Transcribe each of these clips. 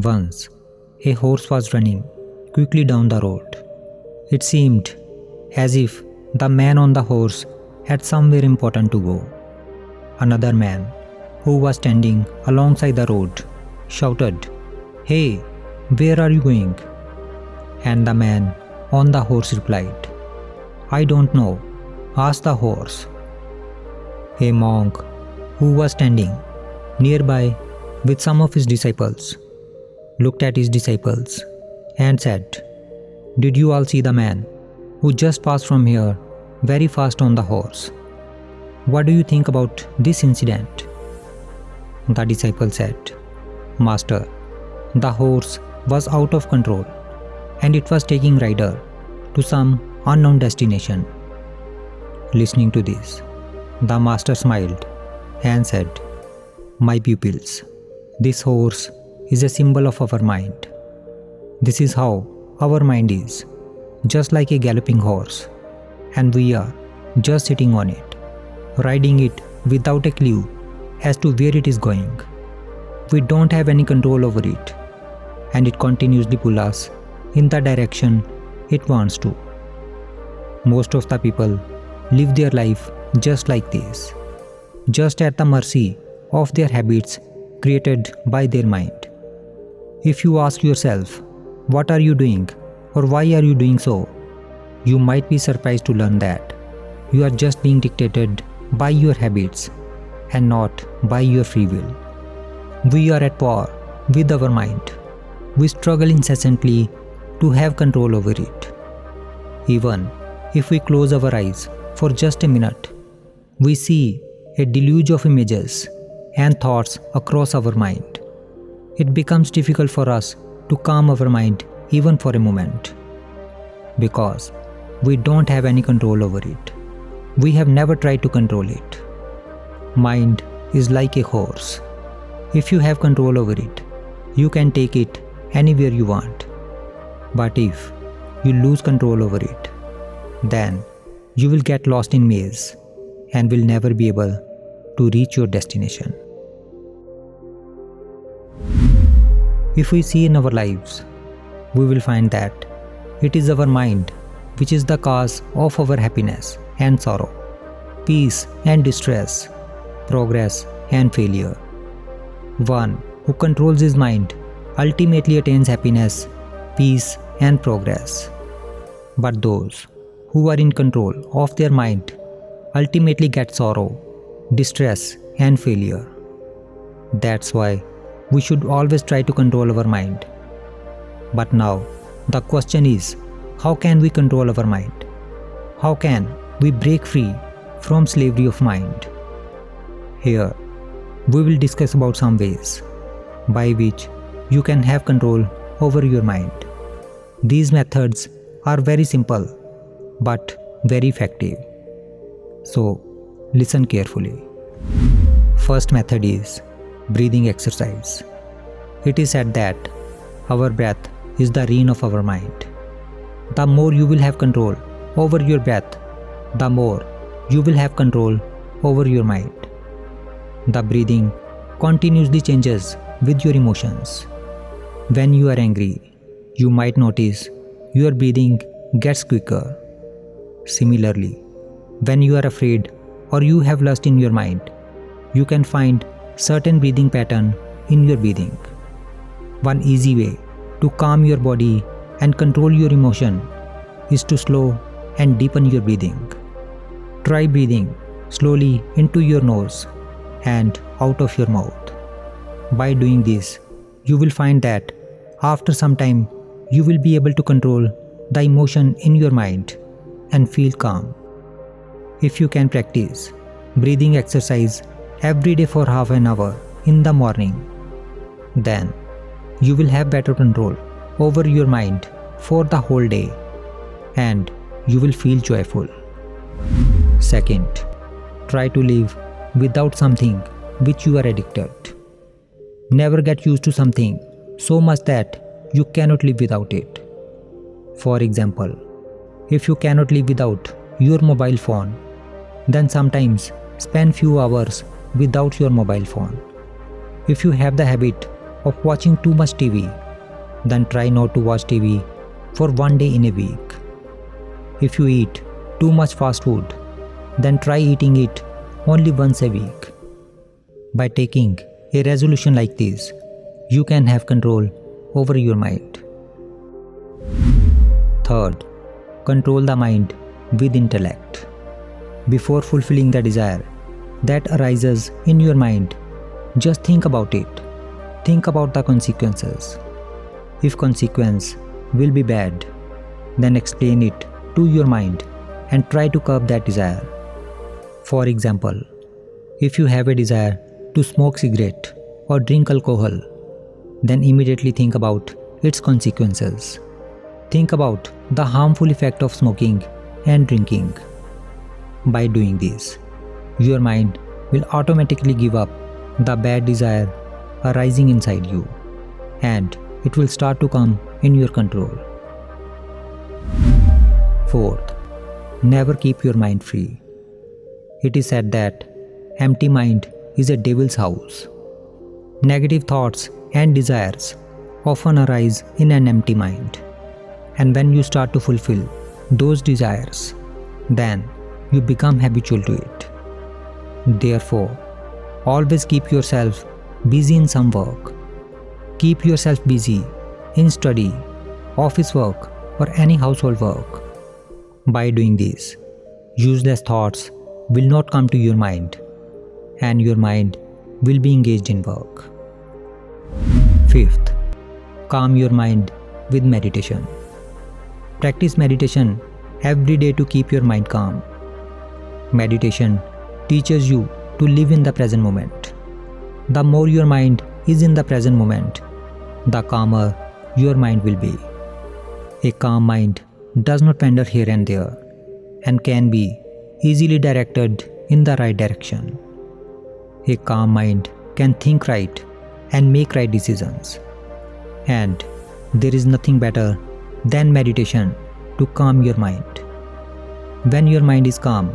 Once, a horse was running quickly down the road. It seemed as if the man on the horse had somewhere important to go. Another man, who was standing alongside the road, shouted, "Hey, where are you going?" And the man on the horse replied, "I don't know, ask the horse." A monk, who was standing nearby with some of his disciples, looked at his disciples and said, "Did you all see the man who just passed from here very fast on the horse? What do you think about this incident?" The disciple said, "Master, the horse was out of control and it was taking rider to some unknown destination." Listening to this, the master smiled and said, "My pupils, this horse is a symbol of our mind. This is how our mind is, just like a galloping horse, and we are just sitting on it, riding it without a clue as to where it is going. We don't have any control over it, and it continuously pulls us in the direction it wants to." Most of the people live their life just like this, just at the mercy of their habits created by their mind. If you ask yourself, "What are you doing?" or "Why are you doing so?" you might be surprised to learn that you are just being dictated by your habits and not by your free will. We are at war with our mind. We struggle incessantly to have control over it. Even if we close our eyes for just a minute, we see a deluge of images and thoughts across our mind. It becomes difficult for us to calm our mind even for a moment, because we don't have any control over it. We have never tried to control it. Mind is like a horse. If you have control over it, you can take it anywhere you want. But if you lose control over it, then you will get lost in maze and will never be able to reach your destination. If we see in our lives, we will find that it is our mind which is the cause of our happiness and sorrow, peace and distress, progress and failure. One who controls his mind ultimately attains happiness, peace and progress. But those who are in control of their mind ultimately get sorrow, distress and failure. That's why we should always try to control our mind. But now, the question is, how can we control our mind? How can we break free from slavery of mind? Here, we will discuss about some ways by which you can have control over your mind. These methods are very simple, but very effective. So, listen carefully. First method is breathing exercise. It is said that our breath is the reign of our mind. The more you will have control over your breath, the more you will have control over your mind. The breathing continuously changes with your emotions. When you are angry, you might notice your breathing gets quicker. Similarly, when you are afraid or you have lust in your mind, you can find certain breathing pattern in your breathing. One easy way to calm your body and control your emotion is to slow and deepen your breathing. Try breathing slowly into your nose and out of your mouth. By doing this, you will find that after some time you will be able to control the emotion in your mind and feel calm. If you can practice breathing exercise every day for half an hour in the morning, then you will have better control over your mind for the whole day and you will feel joyful. Second, try to live without something which you are addicted. Never get used to something so much that you cannot live without it. For example, if you cannot live without your mobile phone, then sometimes spend few hours without your mobile phone. If you have the habit of watching too much TV, then try not to watch TV for one day in a week. If you eat too much fast food, then try eating it only once a week. By taking a resolution like this, you can have control over your mind. Third, control the mind with intellect. Before fulfilling the desire that arises in your mind, just think about it. Think about the consequences. If consequence will be bad, then explain it to your mind and try to curb that desire. For example, if you have a desire to smoke cigarette or drink alcohol, then immediately think about its consequences. Think about the harmful effect of smoking and drinking. By doing this, your mind will automatically give up the bad desire arising inside you, and it will start to come in your control. Fourth, never keep your mind free. It is said that empty mind is a devil's house. Negative thoughts and desires often arise in an empty mind. And when you start to fulfill those desires, then you become habitual to it. Therefore, always keep yourself busy in some work. Keep yourself busy in study, office work, or any household work. By doing this, useless thoughts will not come to your mind, and your mind will be engaged in work. Fifth, calm your mind with meditation. Practice meditation every day to keep your mind calm. Meditation teaches you to live in the present moment. The more your mind is in the present moment, the calmer your mind will be. A calm mind does not wander here and there and can be easily directed in the right direction. A calm mind can think right and make right decisions. And there is nothing better than meditation to calm your mind. When your mind is calm,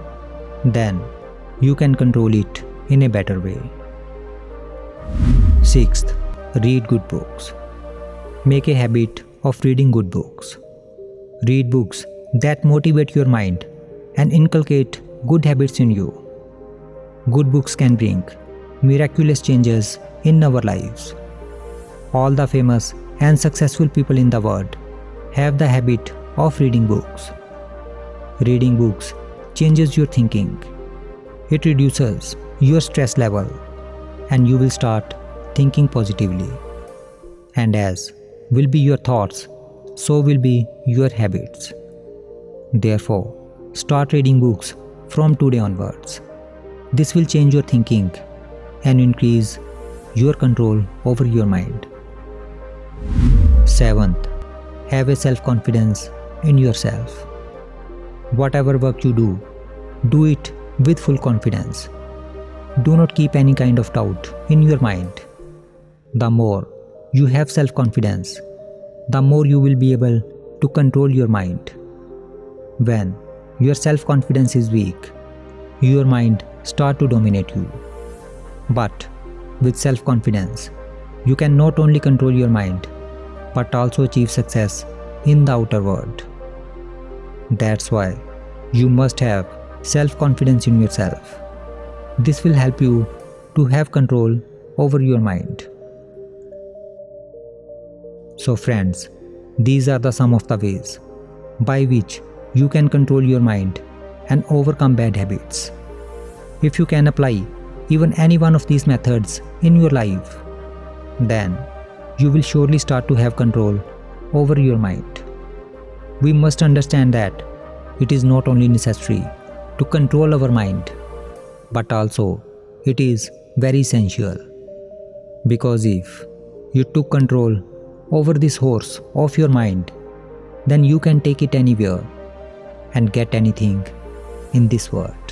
then you can control it in a better way. Sixth, read good books. Make a habit of reading good books. Read books that motivate your mind and inculcate good habits in you. Good books can bring miraculous changes in our lives. All the famous and successful people in the world have the habit of reading books. Reading books changes your thinking. It reduces your stress level, and you will start thinking positively. And as will be your thoughts, so will be your habits. Therefore, start reading books from today onwards. This will change your thinking and increase your control over your mind. Seventh, have a self-confidence in yourself. Whatever work you do it with full confidence. Do not keep any kind of doubt in your mind. The more you have self-confidence, the more you will be able to control your mind. When your self-confidence is weak, your mind starts to dominate you. But with self-confidence, you can not only control your mind, but also achieve success in the outer world. That's why you must have self-confidence in yourself. This will help you to have control over your mind. So friends, these are the some of the ways by which you can control your mind and overcome bad habits. If you can apply even any one of these methods in your life, then you will surely start to have control over your mind. We must understand that it is not only necessary to control our mind, but also it is very essential. Because if you took control over this horse of your mind, then you can take it anywhere and get anything in this world.